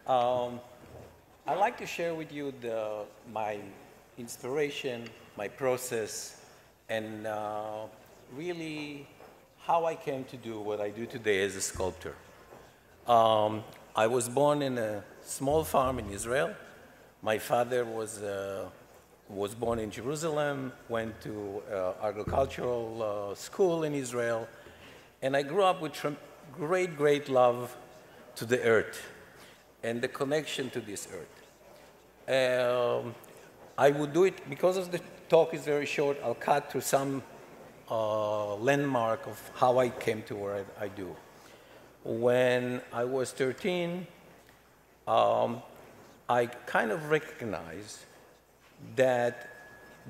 Um, I'd like to share with you my inspiration, my process, and really how I came to do what I do today as a sculptor. Um, I was born in a small farm in Israel. My father was born in Jerusalem, went to agricultural school in Israel, and I grew up with great, great love to the earth and the connection to this earth. I would do it, because of the talk is very short, I'll cut to some landmark of how I came to where I do. When I was 13, I kind of recognized that,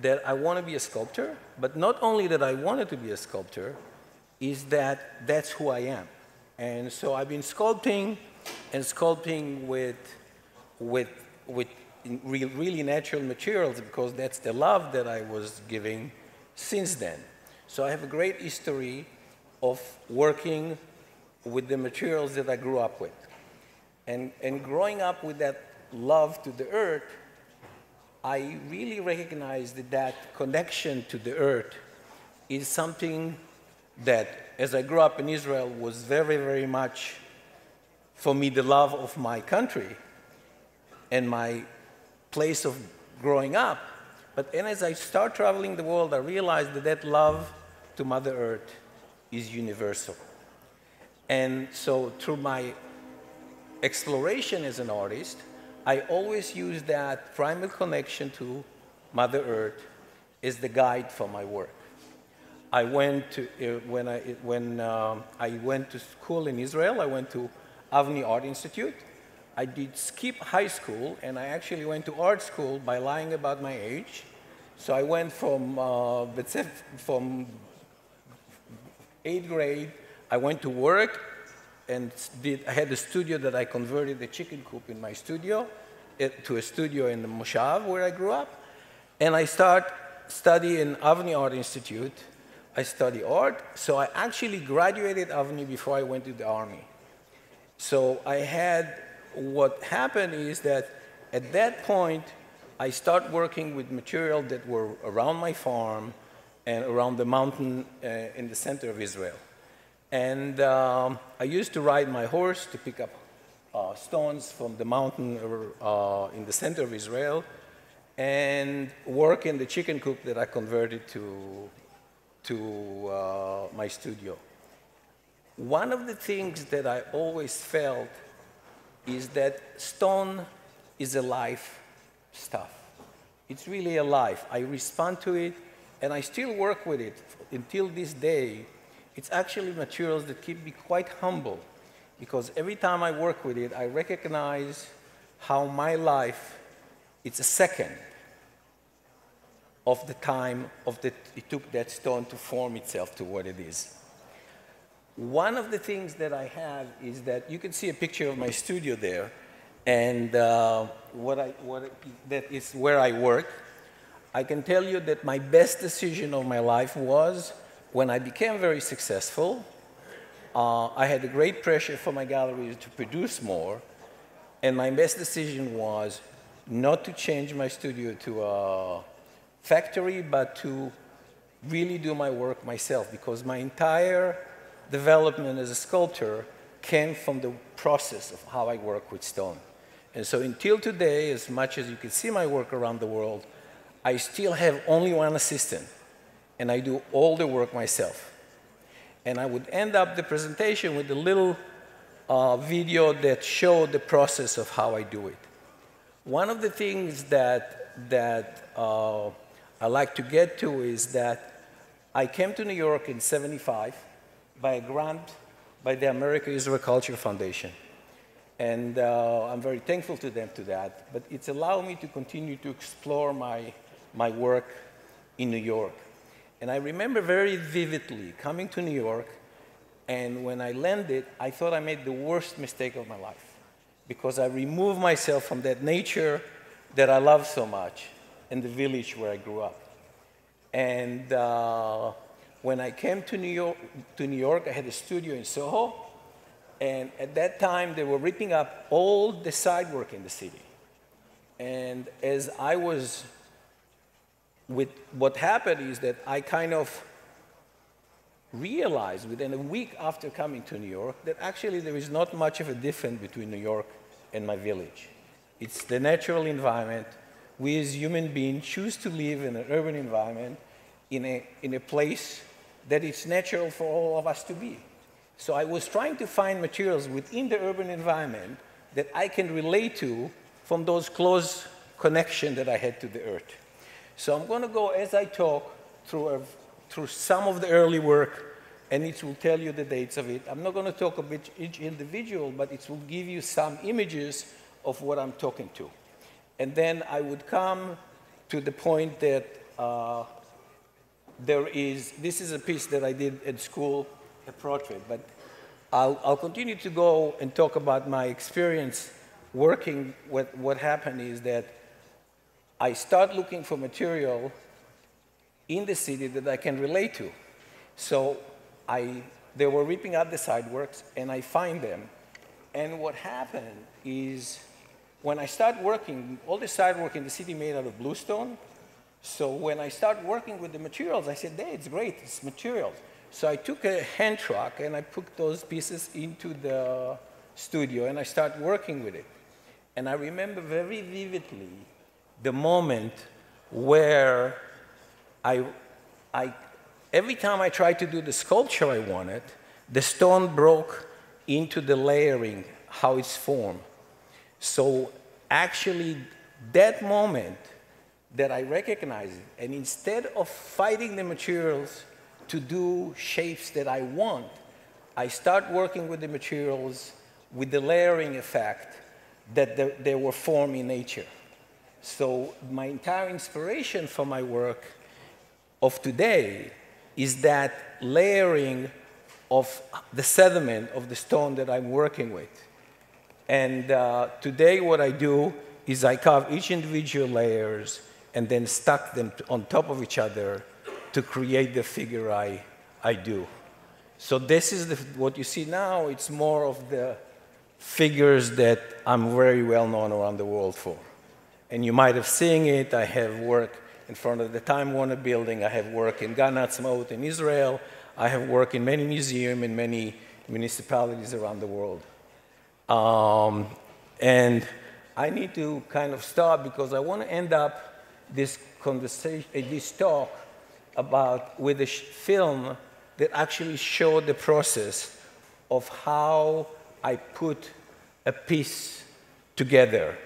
that I want to be a sculptor, but not only that I wanted to be a sculptor, is that that's who I am. And so I've been sculpting and sculpting with really natural materials, because that's the love that I was giving since then. So I have a great history of working with the materials that I grew up with. And growing up with that love to the earth, I really recognized that that connection to the earth is something that, as I grew up in Israel, was very, very much, for me, the love of my country and my place of growing up. But then as I start traveling the world, I realized that that love to Mother Earth is universal. And so through my exploration as an artist, I always use that primal connection to Mother Earth as the guide for my work. I went to, when I went to school in Israel, I went to Avni Art Institute. I did skip high school, and I actually went to art school by lying about my age. So I went from 8th grade, I went to work, and I had a studio that I converted the chicken coop in my studio to a studio in the Moshav, where I grew up. And I start studying in Avni Art Institute. I study art, so I actually graduated Avni before I went to the army. So what happened is that at that point, I started working with material that were around my farm and around the mountain in the center of Israel. And I used to ride my horse to pick up stones from the mountain in the center of Israel and work in the chicken coop that I converted to my studio. One of the things that I always felt is that stone is alive stuff. It's really alive. I respond to it, and I still work with it until this day. It's actually materials that keep me quite humble, because every time I work with it, I recognize how my life, it's a second of the time it took that stone to form itself to what it is. One of the things that I have is that you can see a picture of my studio there, and that is where I work. I can tell you that my best decision of my life was when I became very successful. I had a great pressure for my galleries to produce more, and my best decision was not to change my studio to a factory, but to really do my work myself, because my entire development as a sculptor came from the process of how I work with stone. And so until today, as much as you can see my work around the world, I still have only one assistant, and I do all the work myself. And I would end up the presentation with a little video that showed the process of how I do it. One of the things that I like to get to is that I came to New York in '75 by a grant by the America-Israel Culture Foundation. And I'm very thankful to them to that. But it's allowed me to continue to explore my work in New York. And I remember very vividly coming to New York, and when I landed, I thought I made the worst mistake of my life, because I removed myself from that nature that I love so much in the village where I grew up. And when I came to New York, I had a studio in Soho, And at that time, they were ripping up all the side work in the city. And as I was, what happened is that I kind of realized within a week after coming to New York that actually there is not much of a difference between New York and my village. It's the natural environment. We as human beings choose to live in an urban environment in a place that it's natural for all of us to be. So I was trying to find materials within the urban environment that I can relate to from those close connections that I had to the earth. So I'm going to go, as I talk, through some of the early work, and it will tell you the dates of it. I'm not going to talk about each individual, but it will give you some images of what I'm talking to. And then I would come to the point that this is a piece that I did at school, a portrait, but I'll continue to go and talk about my experience working. What happened is that I start looking for material in the city that I can relate to. So they were ripping up the sideworks, and I find them. And what happened is when I start working, all the sidework in the city made out of bluestone. So when I start working with the materials, I said, hey, it's great, it's materials. So I took a hand truck and I put those pieces into the studio and I started working with it. And I remember very vividly the moment where every time I tried to do the sculpture I wanted, the stone broke into the layering, how it's formed. So actually, that moment that I recognized it, and instead of fighting the materials to do shapes that I want, I start working with the materials with the layering effect that they were formed in nature. So my entire inspiration for my work of today is that layering of the sediment of the stone that I'm working with. And today what I do is I carve each individual layers and then stack them on top of each other to create the figure I do. So this is what you see now. It's more of the figures that I'm very well known around the world for. And you might have seen it. I have work in front of the Time Warner building. I have work in Gan Ha'atzmaut in Israel. I have work in many museums in many municipalities around the world. And I need to kind of stop because I want to end up this conversation, this talk with a film that actually showed the process of how I put a piece together.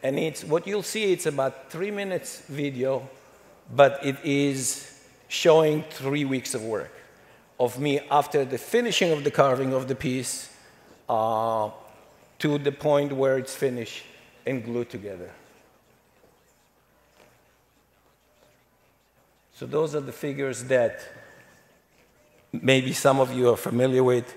And it's what you'll see, it's about 3 minutes video, but it is showing 3 weeks of work of me after the finishing of the carving of the piece to the point where it's finished and glued together. So those are the figures that maybe some of you are familiar with.